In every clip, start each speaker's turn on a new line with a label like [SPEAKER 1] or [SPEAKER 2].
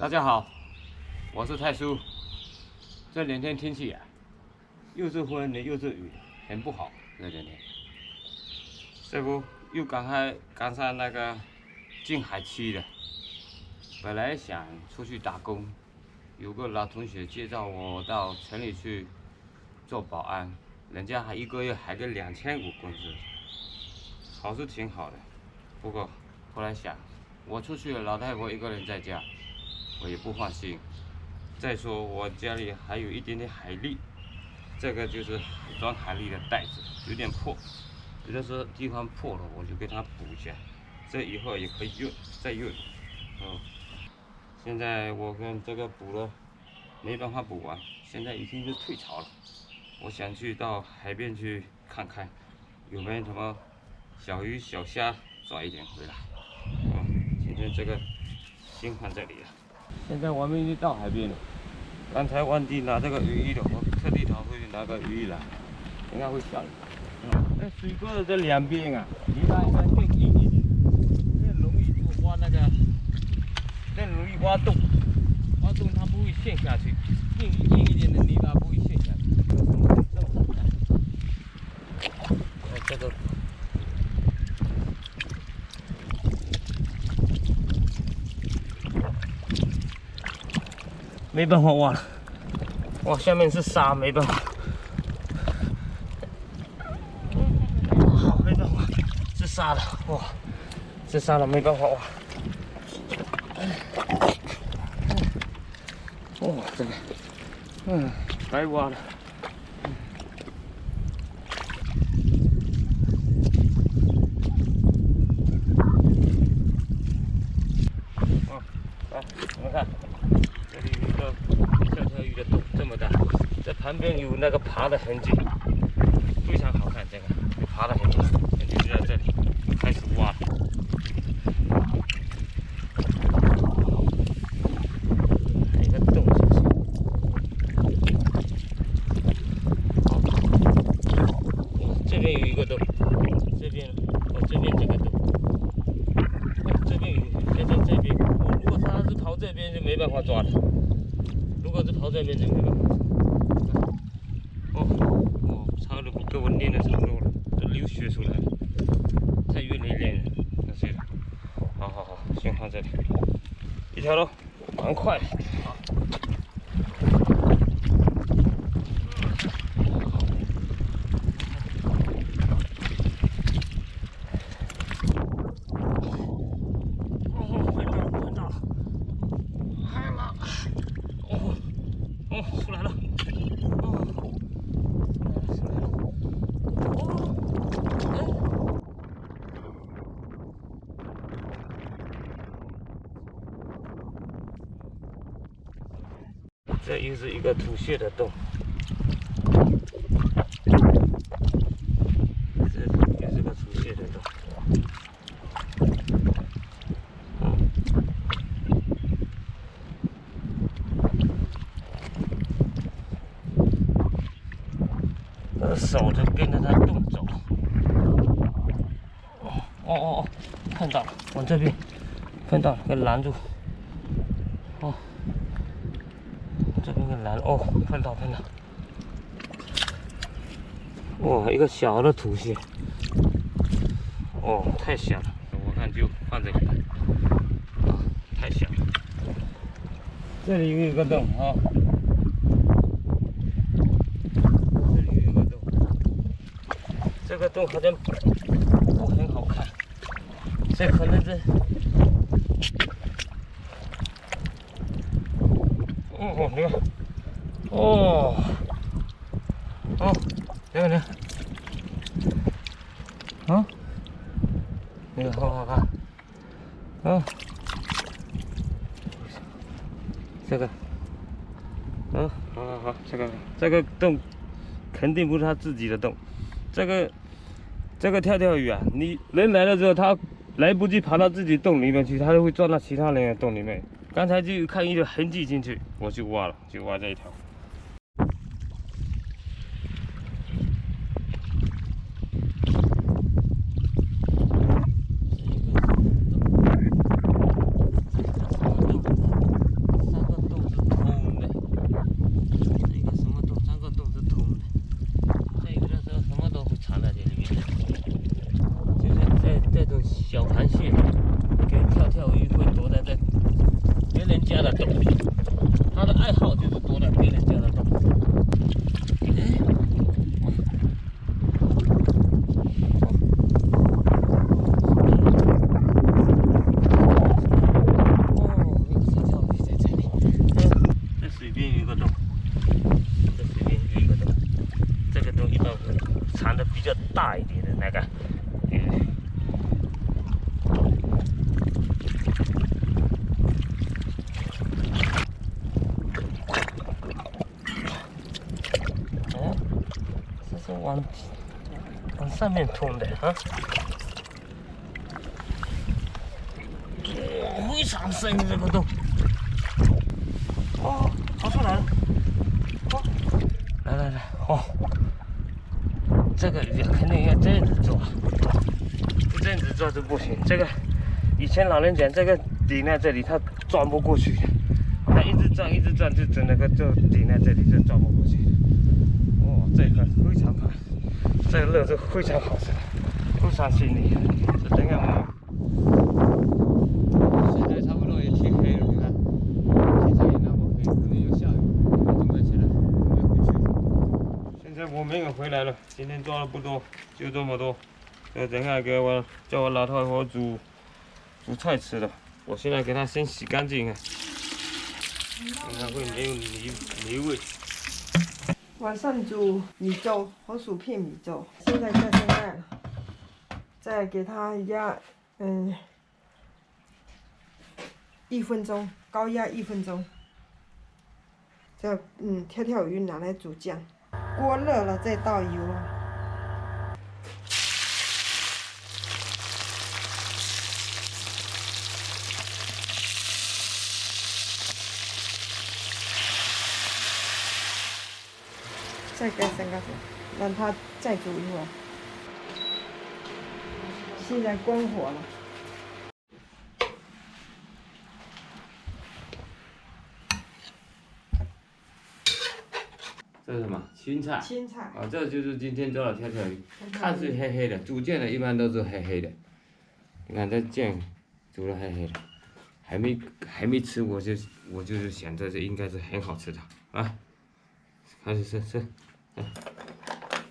[SPEAKER 1] 大家好，我是太叔。这两天天气又是风的又是雨，很不好。这两天，这不又赶上那个禁海期了。本来想出去打工，有个老同学介绍我到城里去做保安，人家还一个月还给2500工资，好是挺好的。不过后来想，我出去了，老太婆一个人在家，我也不放心。再说我家里还有一点点海蛎，这个就是装海蛎的袋子，有点破，有的时候地方破了，我就给它补一下，这以后也可以再用。现在我跟这个补了，没办法补完，现在已经是退潮了。我想去到海边去看看，有没有什么小鱼小虾抓一点回来。今天这个先放这里了。现在我们已经到海边了，刚才忘记拿这个雨衣了，我特地跑回去拿个雨衣来，应该会下雨。那水沟的这两边泥巴应该更硬一点，更容易就挖更容易挖洞它不会陷下去，硬一点的泥巴不会陷下去。这么好看，这个。没办法挖了，哇，下面是沙，没办法。没办法，是沙的，哇，是沙的，没办法挖。哇，这个，白挖了。来，你们看。这里有一个跳鱼的洞，这么大，这旁边有那个爬的痕迹，非常好看。这个有爬的痕迹，就在这里开始挖。还有一个洞，这边有一个洞，这边这边这个洞，这边有，这边。如果他是跑这边就没办法抓了。如果是跑这边就没办法。差不多给我练的差不多了，都流血出来了，太用力练了，可惜了。好，先放这里，一条喽，蛮快的。出来了！这又是一个吐血的洞，这又是个吐血的洞。手就跟着它洞走。看到了，往这边看到了，给拦住。这边给拦了。看到。哇，一个小的吐血。太小了，我看就放这里吧。太小了。这里有一个洞这个洞好像不很好看，这可能是，你看，这个呢，那个好看，这个，好，这个洞肯定不是他自己的洞。这个跳鱼你人来了之后，它来不及爬到自己洞里面去，它就会钻到其他人的洞里面。刚才就看一个痕迹进去，我就挖了，就挖这一条。人家的洞，他的爱好就是躲在别人家的洞。水边有一个洞，这水边有一个洞，这个洞一般会藏的比较大一点的那个鱼。哦，这是往上面通的啊！哇，非常深的这个洞。哦，跑出来了！哦，来，哦，这个鱼肯定要这样子抓，不这样子抓就不行。这个以前老人讲，这个顶在这里，它钻不过去，它一直转，就整个就顶在这里，就钻不过去。哦，这个非常好，这个肉是非常好吃的，非常细腻。这等下现在差不多也天黑了，你看，天气也那么黑，可能又下雨，准备起来准备回去。现在我们也回来了，今天抓的不多，就这么多。等下叫我老太婆煮菜吃了。我现在给它先洗干净啊，应该会没有泥味。
[SPEAKER 2] 晚上煮米粥和薯片米粥，现在下现在了，再给它压1分钟，高压1分钟。这跳鱼拿来煮酱，锅热了再倒油。再盖上盖上，让它再煮一会儿。现在关火了。
[SPEAKER 1] 这是什么？青菜。
[SPEAKER 2] 青菜。
[SPEAKER 1] 啊，这就是今天做的跳跳鱼，看是黑黑的，煮见的一般都是黑黑的。你看这酱煮的黑黑的，还没吃，我就是想这应该是很好吃的啊。开始吃。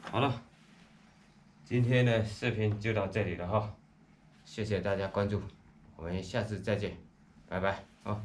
[SPEAKER 1] 好了，今天的视频就到这里了哈，谢谢大家关注，我们下次再见，拜拜，好。